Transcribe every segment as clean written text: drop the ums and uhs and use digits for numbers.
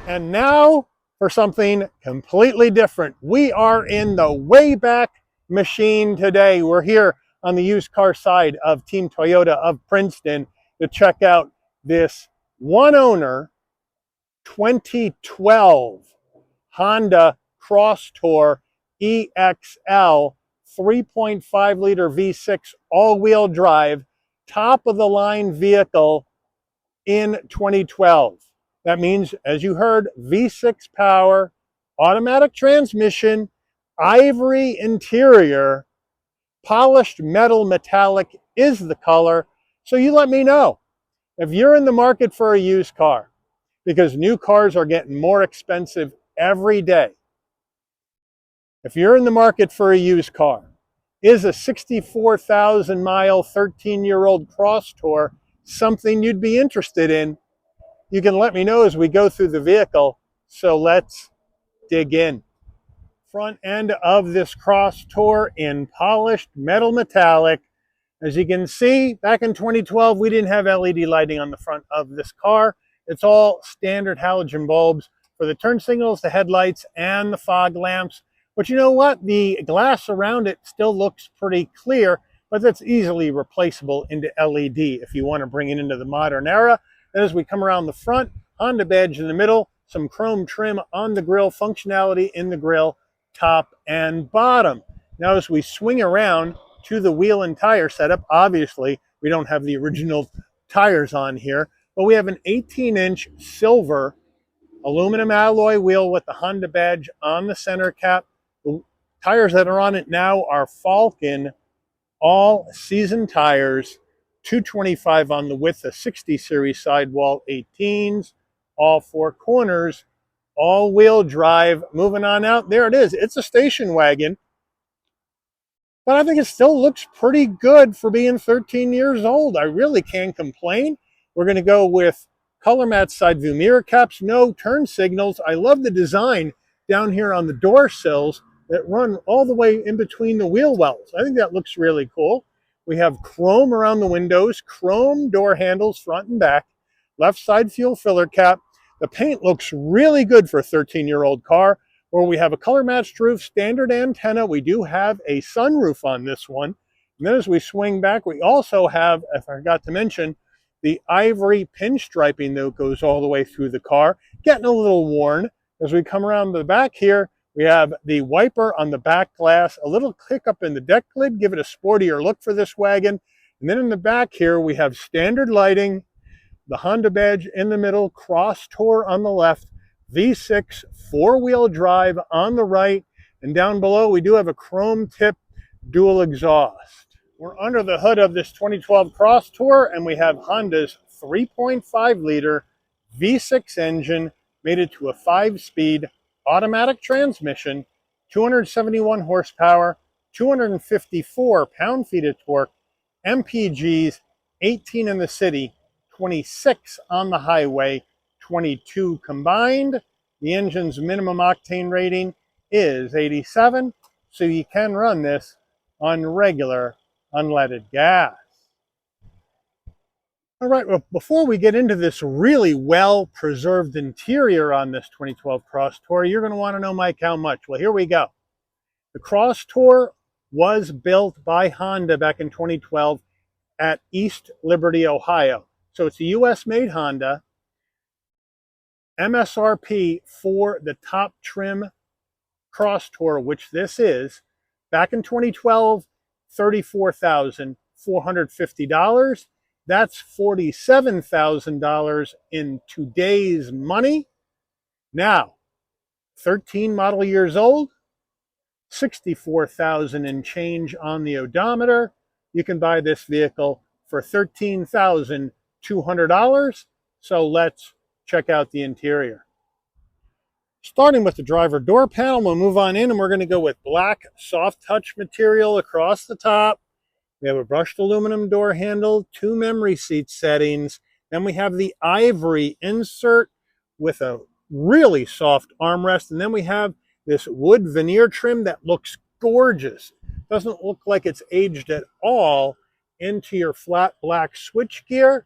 And now for something completely different. We are in the Wayback Machine today. We're here on the used car side of Team Toyota of Princeton to check out this one owner 2012 Honda CrossTour EXL 3.5 liter V6 all-wheel drive, top of the line vehicle in 2012. That means, as you heard, V6 power, automatic transmission, ivory interior, polished metal metallic is the color. So you let me know if you're in the market for a used car, because new cars are getting more expensive every day. If you're in the market for a used car, is a 64,000 mile, 13-year-old CrossTour something you'd be interested in? You can let me know as we go through the vehicle. So let's dig in. Front end of this CrossTour in polished metal metallic. As you can see, back in 2012, we didn't have LED lighting on the front of this car. It's all standard halogen bulbs for the turn signals, the headlights, and the fog lamps. But you know what? The glass around it still looks pretty clear, but that's easily replaceable into LED if you want to bring it into the modern era. And as we come around the front, Honda badge in the middle, some chrome trim on the grille, functionality in the grille, top and bottom. Now as we swing around to the wheel and tire setup, obviously we don't have the original tires on here, but we have an 18-inch silver aluminum alloy wheel with the Honda badge on the center cap. The tires that are on it now are Falcon all-season tires, 225 on the width, a 60 series sidewall 18s, all four corners, all-wheel drive. Moving on out, there it is. It's a station wagon, but I think it still looks pretty good for being 13 years old. I really can't complain. We're going to go with color matte side view mirror caps, no turn signals. I love the design down here on the door sills that run all the way in between the wheel wells. I think that looks really cool. We have chrome around the windows, chrome door handles front and back, left side fuel filler cap. The paint looks really good for a 13-year-old car. Where we have a color matched roof, standard antenna. We do have a sunroof on this one. And then as we swing back, we also have, if I forgot to mention, the ivory pinstriping that goes all the way through the car. Getting a little worn. As we come around the back here, we have the wiper on the back glass, a little hiccup in the deck lid, give it a sportier look for this wagon. And then in the back here, we have standard lighting, the Honda badge in the middle, CrossTour on the left, V6 four-wheel drive on the right, and down below we do have a chrome tip dual exhaust. We're under the hood of this 2012 CrossTour, and we have Honda's 3.5 liter V6 engine, made it to a 5-speed automatic transmission, 271 horsepower, 254 pound-feet of torque, MPGs, 18 in the city, 26 on the highway, 22 combined. The engine's minimum octane rating is 87, so you can run this on regular unleaded gas. All right, well, before we get into this really well-preserved interior on this 2012 CrossTour, you're going to want to know, Mike, how much? Well, here we go. The CrossTour was built by Honda back in 2012 at East Liberty, Ohio. So it's a US-made Honda. MSRP for the top trim CrossTour, which this is, back in 2012, $34,450. That's $47,000 in today's money. Now, 13 model years old, 64,000 and change on the odometer. You can buy this vehicle for $13,200. So let's check out the interior. Starting with the driver door panel, we'll move on in and we're going to go with black soft touch material across the top. We have a brushed aluminum door handle, 2 memory seat settings. Then we have the ivory insert with a really soft armrest. And then we have this wood veneer trim that looks gorgeous. Doesn't look like it's aged at all into your flat black switchgear.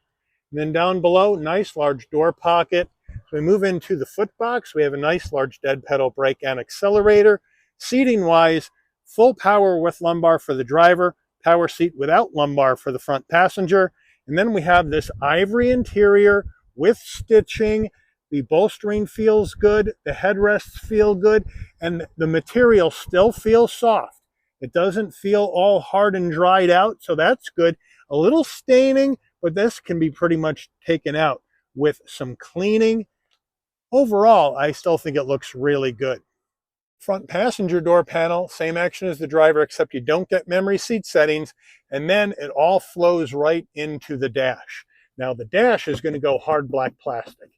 And then down below, nice large door pocket. So we move into the foot box. We have a nice large dead pedal brake and accelerator. Seating wise, full power with lumbar for the driver, power seat without lumbar for the front passenger. And then we have this ivory interior with stitching. The bolstering feels good, the headrests feel good, and the material still feels soft. It doesn't feel all hard and dried out, so that's good. A little staining, but this can be pretty much taken out with some cleaning. Overall, I still think it looks really good. Front passenger door panel, same action as the driver, except you don't get memory seat settings, and then it all flows right into the dash. Now the dash is going to go hard black plastic.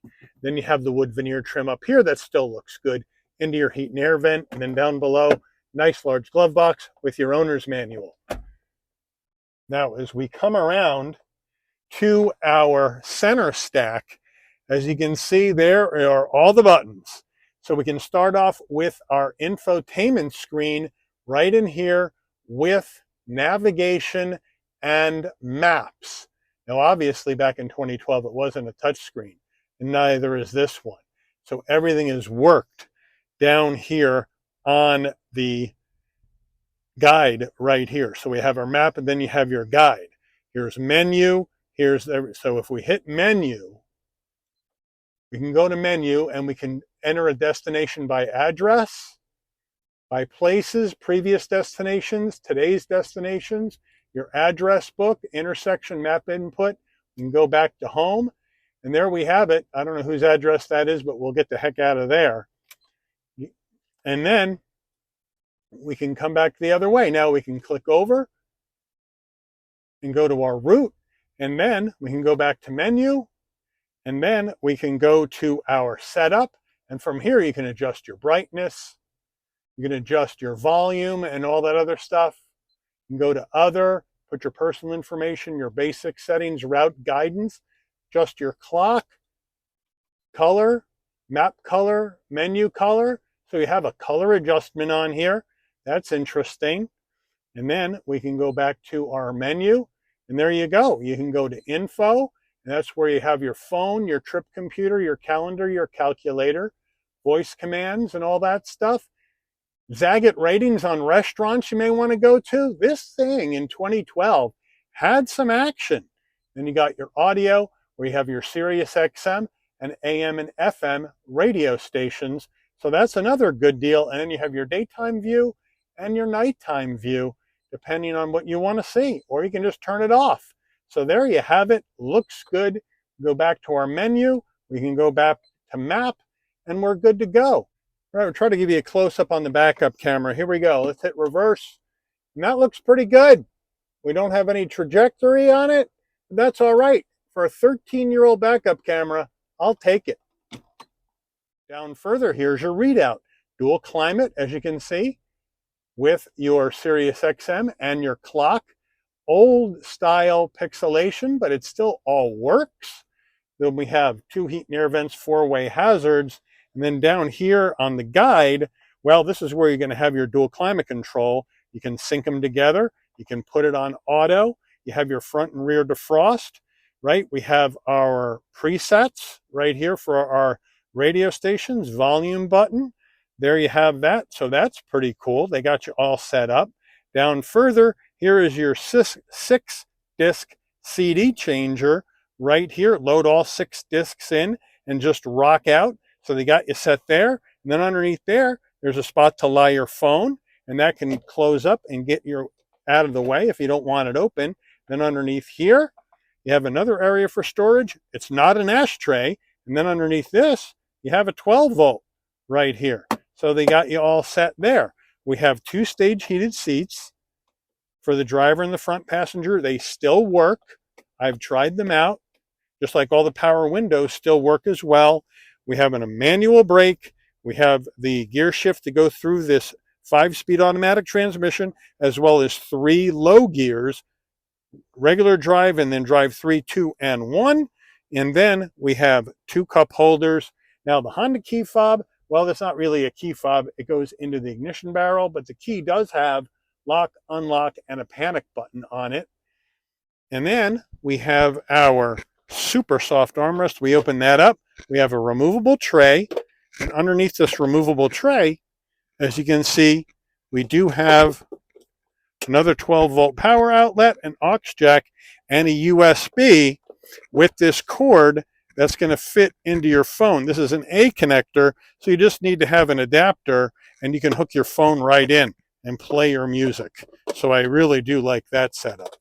Then you have the wood veneer trim up here that still looks good, into your heat and air vent, and then down below, nice large glove box with your owner's manual. Now as we come around to our center stack, as you can see, there are all the buttons. So we can start off with our infotainment screen right in here with navigation and maps. Now, obviously, back in 2012, it wasn't a touch screen, and neither is this one. So everything is worked down here on the guide right here. So we have our map, and then you have your guide. Here's menu. So if we hit menu, we can go to menu and we can enter a destination by address, by places, previous destinations, today's destinations, your address book, intersection map input. We can go back to home, and there we have it. I don't know whose address that is, but we'll get the heck out of there. And then we can come back the other way. Now we can click over and go to our route, and then we can go back to menu, and then we can go to our setup, and from here you can adjust your brightness, you can adjust your volume and all that other stuff. You can go to other, put your personal information, your basic settings, route guidance, adjust your clock, color, map color, menu color. So you have a color adjustment on here. That's interesting. And then we can go back to our menu, and there you go. You can go to info. And that's where you have your phone, your trip computer, your calendar, your calculator, voice commands, and all that stuff. Zagat ratings on restaurants you may want to go to. This thing in 2012 had some action. Then you got your audio, where you have your Sirius XM and AM and FM radio stations. So that's another good deal. And then you have your daytime view and your nighttime view, depending on what you want to see. Or you can just turn it off. So there you have it. Looks good. Go back to our menu. We can go back to map, and we're good to go. All right, we'll try to give you a close-up on the backup camera. Here we go. Let's hit reverse. And that looks pretty good. We don't have any trajectory on it, but that's all right. For a 13-year-old backup camera, I'll take it. Down further, here's your readout. Dual climate, as you can see, with your Sirius XM and your clock. Old style pixelation, but it still all works. Then we have 2 heat and air vents, 4-way hazards. And then down here on the guide, well, this is where you're going to have your dual climate control. You can sync them together. You can put it on auto. You have your front and rear defrost, right? We have our presets right here for our radio stations, volume button. There you have that. So that's pretty cool. They got you all set up. Down further, here is your 6-disc CD changer right here. Load all 6 discs in and just rock out. So they got you set there. And then underneath there, there's a spot to lie your phone, and that can close up and get you out of the way if you don't want it open. Then underneath here, you have another area for storage. It's not an ashtray. And then underneath this, you have a 12-volt right here. So they got you all set there. We have 2 stage heated seats for the driver and the front passenger. They still work. I've tried them out. Just like all the power windows still work as well. We have a manual brake. We have the gear shift to go through this 5-speed automatic transmission, as well as 3 low gears, regular drive, and then drive 3, 2, and 1. And then we have 2 cup holders. Now the Honda key fob, well, that's not really a key fob. It goes into the ignition barrel, but the key does have lock, unlock, and a panic button on it. And then we have our super soft armrest. We open that up. we have a removable tray. And underneath this removable tray, as you can see, we do have another 12-volt power outlet, an aux jack, and a USB with this cord that's going to fit into your phone. This is an A connector, so you just need to have an adapter, and you can hook your phone right in and play your music. So I really do like that setup.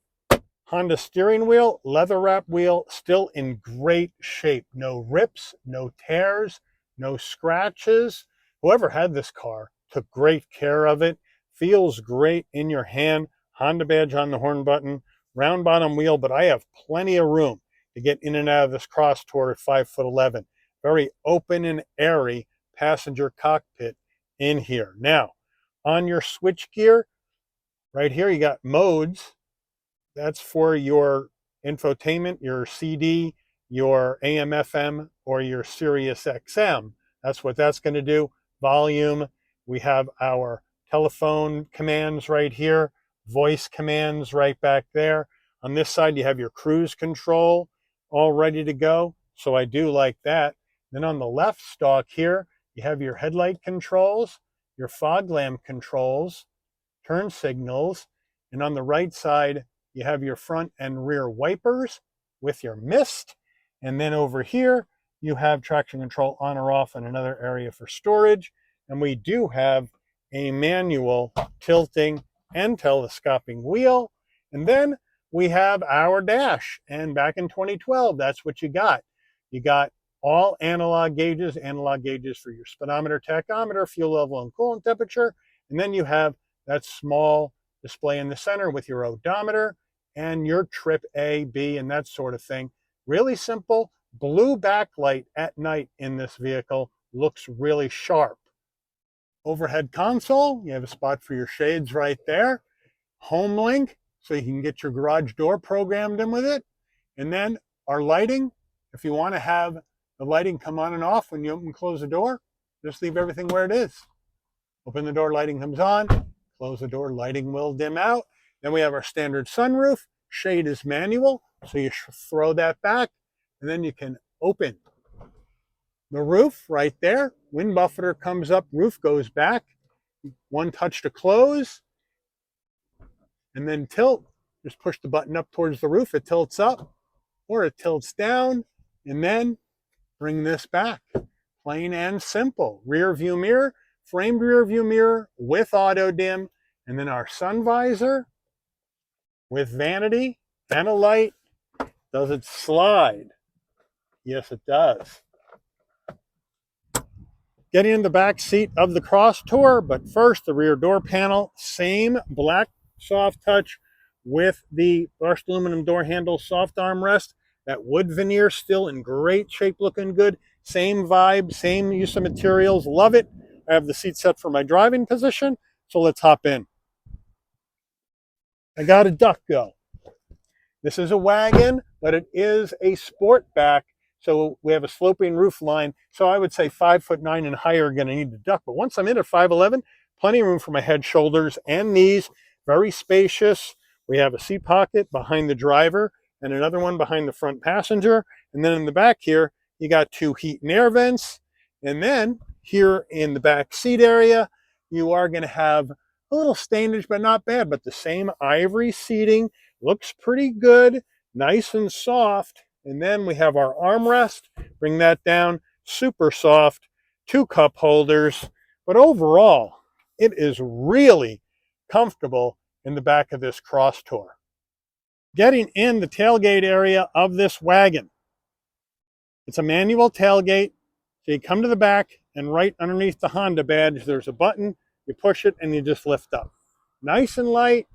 Honda steering wheel, leather wrap wheel, still in great shape. No rips, no tears, no scratches. Whoever had this car took great care of it. Feels great in your hand. Honda badge on the horn button. Round bottom wheel, but I have plenty of room to get in and out of this CrossTour at 5'11". Very open and airy passenger cockpit in here. Now, on your switch gear, right here you got modes. That's for your infotainment, your CD, your AM, FM, or your Sirius XM. That's what that's going to do. Volume. We have our telephone commands right here, voice commands right back there. On this side, you have your cruise control all ready to go. So I do like that. Then on the left stalk here, you have your headlight controls, your fog lamp controls, turn signals, and on the right side, you have your front and rear wipers with your mist. And then over here, you have traction control on or off and another area for storage. And we do have a manual tilting and telescoping wheel. And then we have our dash. And back in 2012, that's what you got. You got all analog gauges for your speedometer, tachometer, fuel level, and coolant temperature. And then you have that small display in the center with your odometer and your trip A, B, and that sort of thing. Really simple. Blue backlight at night in this vehicle looks really sharp. Overhead console, you have a spot for your shades right there. Home link, so you can get your garage door programmed in with it. And then our lighting, if you want to have the lighting come on and off when you open and close the door, just leave everything where it is. Open the door, lighting comes on. Close the door, lighting will dim out. Then we have our standard sunroof. Shade is manual, so you throw that back, and then you can open the roof right there. Wind buffeter comes up, roof goes back. One touch to close, and then tilt. Just push the button up towards the roof. It tilts up, or it tilts down, and then bring this back. Plain and simple. Rear view mirror, framed rear view mirror with auto dim, and then our sun visor with vanity and a light. Does it slide? Yes, it does. Getting in the back seat of the CrossTour, but first the rear door panel, same black soft touch with the brushed aluminum door handle soft armrest. That wood veneer still in great shape, looking good. Same vibe, same use of materials, love it. I have the seat set for my driving position, so let's hop in. I got a duck go. This is a wagon, but it is a Sportback, so we have a sloping roof line. So I would say 5'9" and higher are going to need to duck. But once I'm in at 5'11", plenty of room for my head, shoulders, and knees. Very spacious. We have a seat pocket behind the driver and another one behind the front passenger. And then in the back here, you got two heat and air vents. And then here in the back seat area, you are going to have a little stainage, but not bad. But the same ivory seating. Looks pretty good, nice and soft. And then we have our armrest. Bring that down, super soft. Two cup holders. But overall, it is really comfortable in the back of this CrossTour. Getting in the tailgate area of this wagon. It's a manual tailgate. So you come to the back, and right underneath the Honda badge, there's a button. You push it, and you just lift up. Nice and light.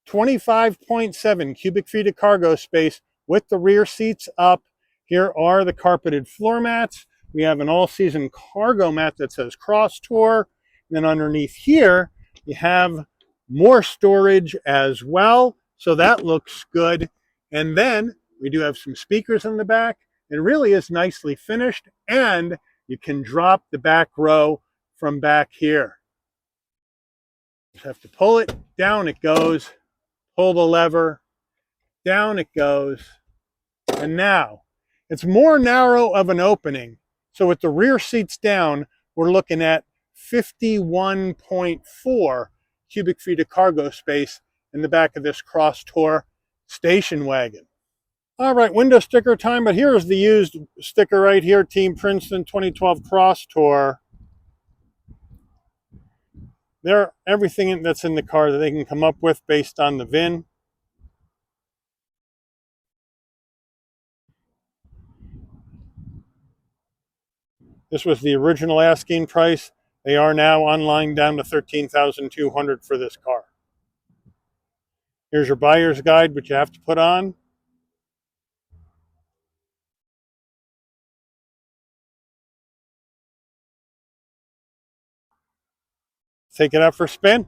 25.7 cubic feet of cargo space with the rear seats up. Here are the carpeted floor mats. We have an all-season cargo mat that says CrossTour. And then underneath here, you have more storage as well. So that looks good. And then we do have some speakers in the back. It really is nicely finished. And you can drop the back row from back here. Just have to pull it, down it goes. Pull the lever, down it goes, and now It's more narrow of an opening. So with the rear seats down, we're looking at 51.4 cubic feet of cargo space in the back of this CrossTour station wagon. All right, window sticker time, but here's the used sticker right here, Team Princeton 2012 CrossTour. They're everything that's in the car that they can come up with based on the VIN. This was the original asking price. They are now online down to $13,200 for this car. Here's your buyer's guide, which you have to put on. Take it out for a spin.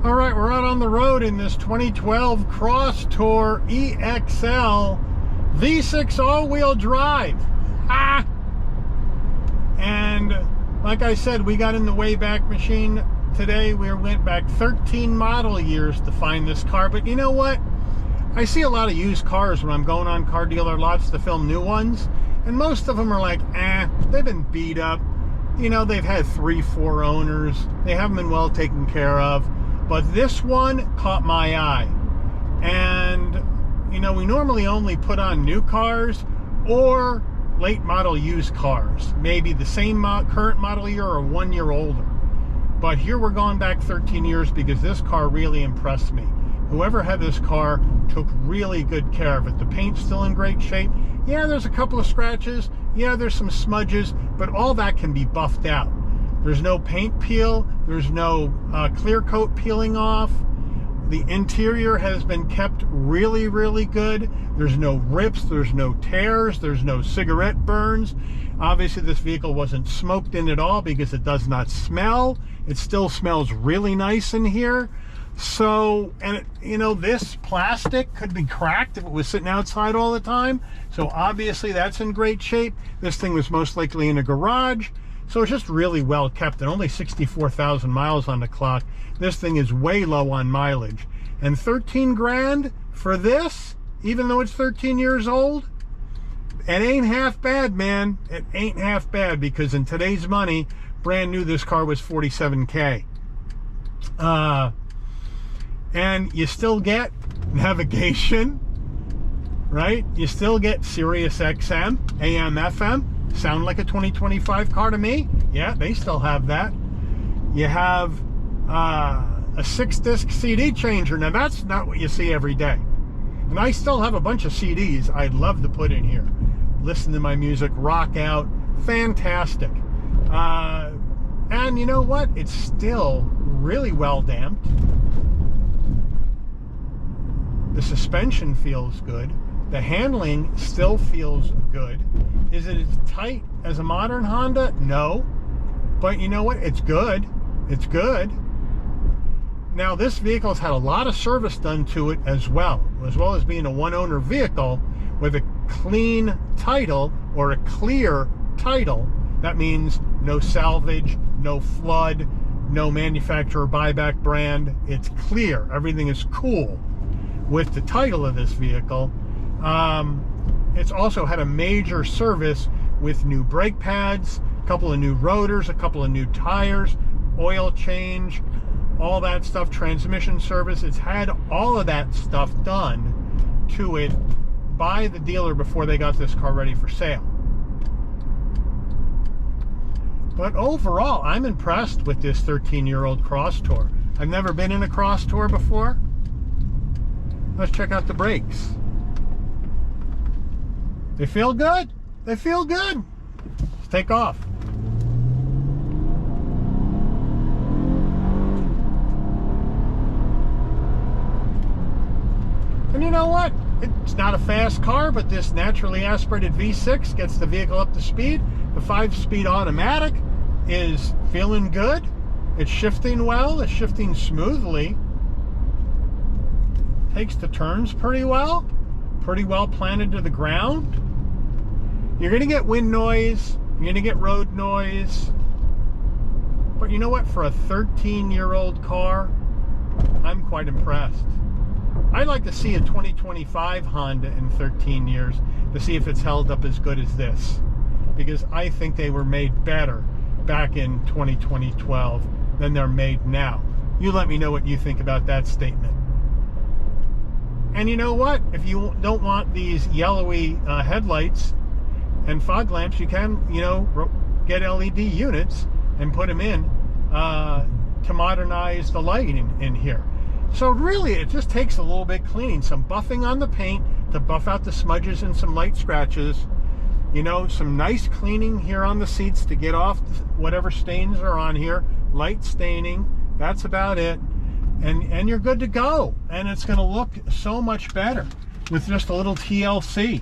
All right, we're out on the road in this 2012 CrossTour EXL V6 all-wheel drive. Ah! And like I said, we got in the Wayback Machine today. We went back 13 model years to find this car. But you know what? I see a lot of used cars when I'm going on car dealer lots to film new ones. And most of them are like, they've been beat up. You know, they've had 3-4 owners. They haven't been well taken care of. But this one caught my eye. And, you know, we normally only put on new cars or late model used cars. Maybe the same current model year or 1 year older. But here we're going back 13 years because this car really impressed me. Whoever had this car took really good care of it. The paint's still in great shape. Yeah, there's a couple of scratches. Yeah, there's some smudges, but all that can be buffed out. There's no paint peel. There's no clear coat peeling off. The interior has been kept really, really good. There's no rips. There's no tears. There's no cigarette burns. Obviously, this vehicle wasn't smoked in at all because it does not smell. It still smells really nice in here. So, and you know, this plastic could be cracked if it was sitting outside all the time. So obviously that's in great shape. This thing was most likely in a garage. So it's just really well kept, and only 64,000 miles on the clock. This thing is way low on mileage. And 13 grand for this, even though it's 13 years old, it ain't half bad, man. It ain't half bad, because in today's money, brand new, this car was $47K. And you still get navigation, right? You still get Sirius XM, AM, FM. Sound like a 2025 car to me. Yeah, they still have that. You have a 6-disc CD changer. Now, that's not what you see every day. And I still have a bunch of CDs I'd love to put in here. Listen to my music, rock out. Fantastic. And you know what? It's still really well damped. The suspension feels good. The handling still feels good. Is it as tight as a modern Honda? No. But you know what? It's good. It's good. Now, this vehicle's had a lot of service done to it as well as being a one-owner vehicle with a clean title or a clear title. That means no salvage, no flood, no manufacturer buyback brand. It's clear. Everything is cool with the title of this vehicle. It's also had a major service with new brake pads, a couple of new rotors, a couple of new tires, oil change, all that stuff, transmission service. It's had all of that stuff done to it by the dealer before they got this car ready for sale. But overall, I'm impressed with this 13-year-old CrossTour. I've never been in a CrossTour before. Let's check out the brakes. They feel good. They feel good. Let's take off. And you know what? It's not a fast car, but this naturally aspirated V6 gets the vehicle up to speed. The 5-speed automatic is feeling good. It's shifting well. It's shifting smoothly. Takes the turns pretty well planted to the ground. You're going to get wind noise You're going to get road noise. But you know what? For a 13-year-old car, I'm quite impressed. I'd like to see a 2025 Honda in 13 years to see if it's held up as good as this. Because I think they were made better back in 2012 than they're made now. You let me know what you think about that statement. And you know what? If you don't want these yellowy headlights and fog lamps, you can, get LED units and put them in to modernize the lighting in here. So really, it just takes a little bit cleaning, some buffing on the paint to buff out the smudges and some light scratches. Some nice cleaning here on the seats to get off whatever stains are on here. Light staining, that's about it. And you're good to go. And it's going to look so much better with just a little TLC.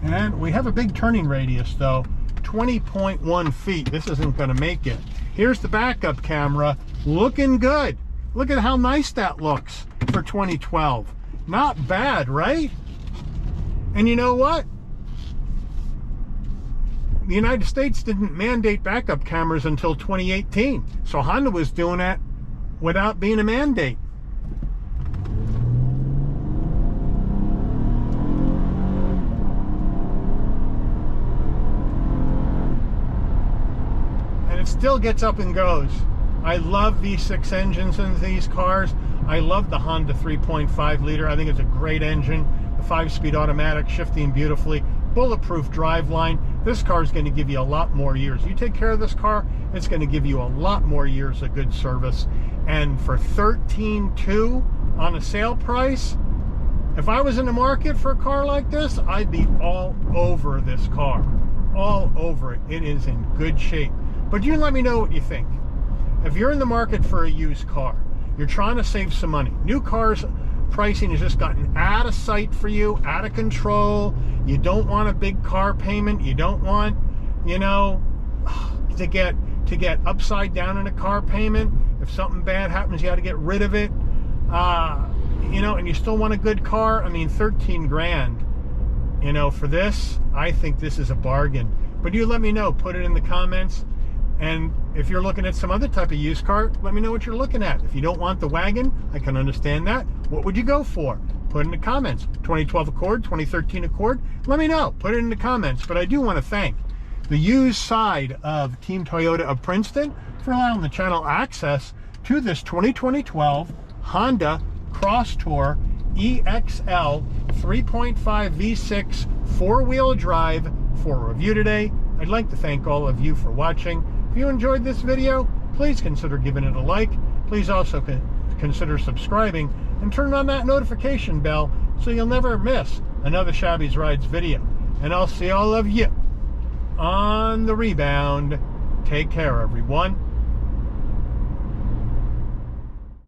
And we have a big turning radius though, 20.1 feet. This isn't going to make it. Here's the backup camera, looking good. Look at how nice that looks for 2012. Not bad, right? And you know what? The United States didn't mandate backup cameras until 2018. So Honda was doing that without being a mandate. And it still gets up and goes. I love V6 engines in these cars. I love the Honda 3.5 liter. I think it's a great engine. The 5-speed automatic, shifting beautifully. Bulletproof driveline. This car is going to give you a lot more years. You take care of this car, it's going to give you a lot more years of good service. And for $13,200 on a sale price, if I was in the market for a car like this, I'd be all over this car. All over it. It is in good shape. But you let me know what you think. If you're in the market for a used car, you're trying to save some money. New cars pricing has just gotten out of sight for you, out of control. You don't want a big car payment. You don't want, to get upside down in a car payment. If something bad happens, you got to get rid of it. And you still want a good car. I mean, 13 grand, for this, I think this is a bargain. But you let me know, put it in the comments. And if you're looking at some other type of used car, let me know what you're looking at. If you don't want the wagon, I can understand that. What would you go for? Put it in the comments. 2012 Accord, 2013 Accord, let me know. Put it in the comments. But I do want to thank the used side of Team Toyota of Princeton for allowing the channel access to this 2012 Honda CrossTour EXL 3.5 V6 four-wheel drive for review today. I'd like to thank all of you for watching. If you enjoyed this video, please consider giving it a like. Please also consider subscribing and turn on that notification bell so you'll never miss another Shabby's Rides video. And I'll see all of you on the rebound. Take care, everyone.